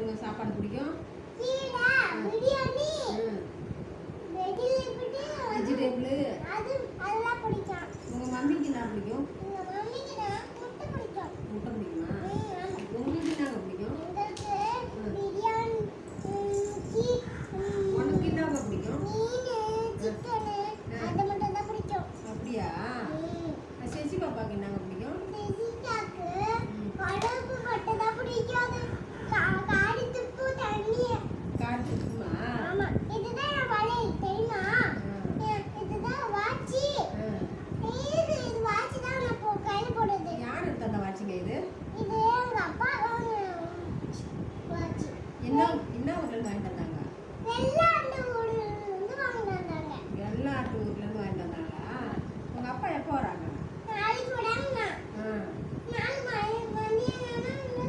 உங்க சாப்பாடு பிடிக்கும்? பிரியாணி, வெஜிடபிள் அதெல்லாம் பிடிக்கும். உங்க மம்மிக்கு என்ன பிடிக்கும்? எங்க மம்மிக்கு முட்டை பிடிக்கும். முட்டை பிடிக்குமா? உங்களுக்கு என்னங்க பிடிக்கும்? பிரியாணி, உனக்கு என்னங்க பிடிக்கும்? மீன், சிக்கன் அது மட்டும் தான் பிடிக்கும். அப்படியா? சசி பாப்பாக்கு என்னங்க பிடிக்கும்? சிசிகாக்கு குழம்பு மட்டும் தான் பிடிக்கும். காடி துப்பு தண்ணி. காட்டு இருக்குமா? ஆமா, இதுதான் வலை தெரியுமா? இதுதான் வாட்சி. இது வாட்சி தான் நான் கையில போடுறது. யார் எடுத்து அந்த வாட்சிங்க இது? இது எங்க அப்பா வாட்சி. என்ன ஊர்ல இருந்து வாங்கிட்டு வந்தாங்க? வெள்ளாண்டு ஊர்ல இருந்து வாங்கிட்டு வந்தாங்க. வெள்ளாட்டு ஊர்ல இருந்து வாங்கிட்டு வந்தாங்களா? உங்க அப்பா எப்போ வராங்க? நாளைக்கு வராங்க. 4 மணி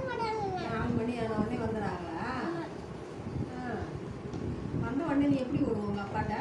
வராங்க. 4 மணி ஆன உடனே வந்துடுறாங்களா? வந்த உடனே நீ எப்படி வருவோம் உங்க அப்பாட்ட?